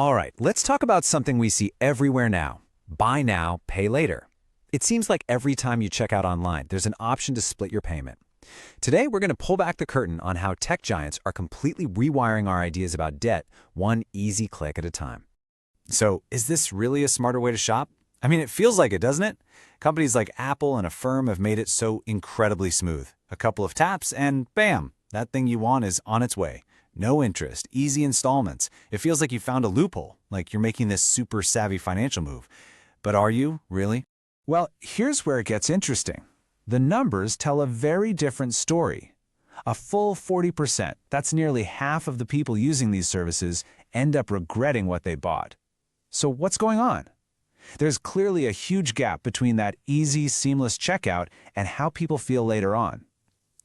All right, let's talk about something we see everywhere now. Buy now, pay later. It seems like every time you check out online, there's an option to split your payment. Today, we're going to pull back the curtain on how tech giants are completely rewiring our ideas about debt, one easy click at a time. So, is this really a smarter way to shop? I mean, it feels like it, doesn't it? Companies like Apple and Affirm have made it so incredibly smooth. A couple of taps and bam, that thing you want is on its way. No interest, easy installments. It feels like you found a loophole, like you're making this super savvy financial move. But are you, really? Well, here's where it gets interesting. The numbers tell a very different story. A full 40%, that's nearly half of the people using these services, end up regretting what they bought. So what's going on? There's clearly a huge gap between that easy, seamless checkout and how people feel later on.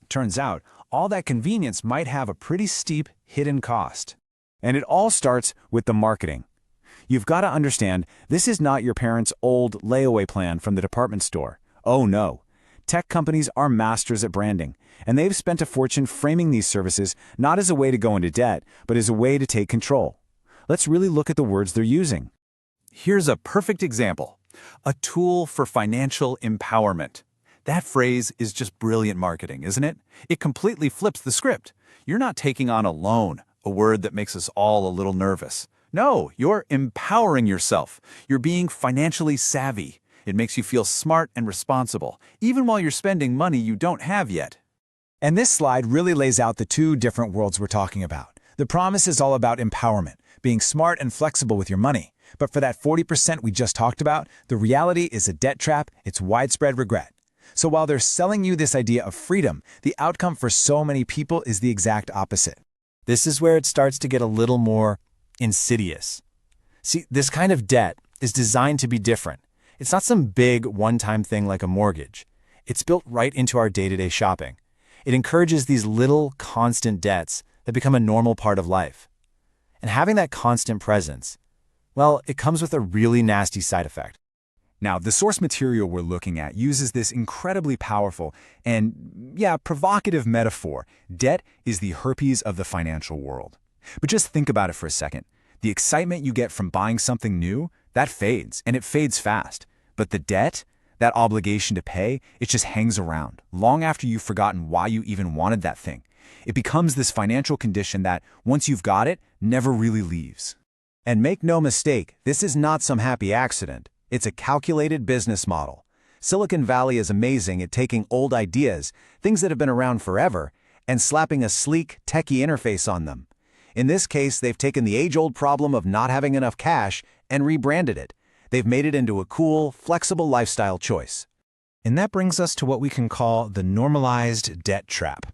Turns out, all that convenience might have a pretty steep, hidden cost. And it all starts with the marketing. You've got to understand, this is not your parents' old layaway plan from the department store. Oh no. Tech companies are masters at branding, and they've spent a fortune framing these services not as a way to go into debt, but as a way to take control. Let's really look at the words they're using. Here's a perfect example. A tool for financial empowerment. That phrase is just brilliant marketing, isn't it? It completely flips the script. You're not taking on a loan, a word that makes us all a little nervous. No, you're empowering yourself. You're being financially savvy. It makes you feel smart and responsible, even while you're spending money you don't have yet. And this slide really lays out the two different worlds we're talking about. The promise is all about empowerment, being smart and flexible with your money. But for that 40% we just talked about, the reality is a debt trap, it's widespread regret. So while they're selling you this idea of freedom, the outcome for so many people is the exact opposite. This is where it starts to get a little more insidious. See, this kind of debt is designed to be different. It's not some big one-time thing like a mortgage. It's built right into our day-to-day shopping. It encourages these little, constant debts that become a normal part of life. And having that constant presence, well, it comes with a really nasty side effect. Now, the source material we're looking at uses this incredibly powerful and, provocative metaphor. Debt is the herpes of the financial world. But just think about it for a second. The excitement you get from buying something new, that fades, and it fades fast. But the debt, that obligation to pay, it just hangs around, long after you've forgotten why you even wanted that thing. It becomes this financial condition that, once you've got it, never really leaves. And make no mistake, this is not some happy accident. It's a calculated business model. Silicon Valley is amazing at taking old ideas, things that have been around forever, and slapping a sleek, techie interface on them. In this case, they've taken the age-old problem of not having enough cash and rebranded it. They've made it into a cool, flexible lifestyle choice. And that brings us to what we can call the normalized debt trap.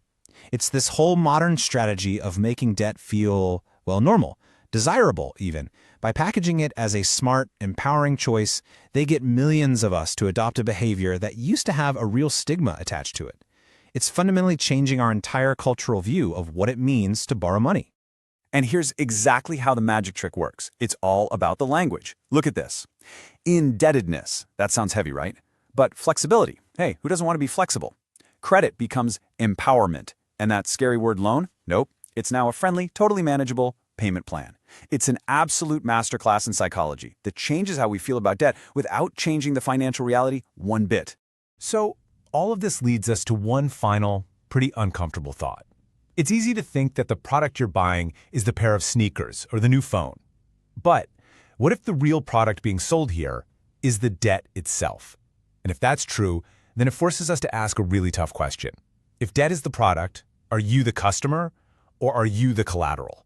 It's this whole modern strategy of making debt feel, normal, desirable even. By packaging it as a smart, empowering choice, they get millions of us to adopt a behavior that used to have a real stigma attached to it. It's fundamentally changing our entire cultural view of what it means to borrow money. And here's exactly how the magic trick works. It's all about the language. Look at this. Indebtedness. That sounds heavy, right? But flexibility. Hey, who doesn't want to be flexible? Credit becomes empowerment. And that scary word loan? Nope. It's now a friendly, totally manageable payment plan. It's an absolute masterclass in psychology that changes how we feel about debt without changing the financial reality one bit. So, all of this leads us to one final, pretty uncomfortable thought. It's easy to think that the product you're buying is the pair of sneakers or the new phone. But what if the real product being sold here is the debt itself? And if that's true, then it forces us to ask a really tough question. If debt is the product, are you the customer or are you the collateral?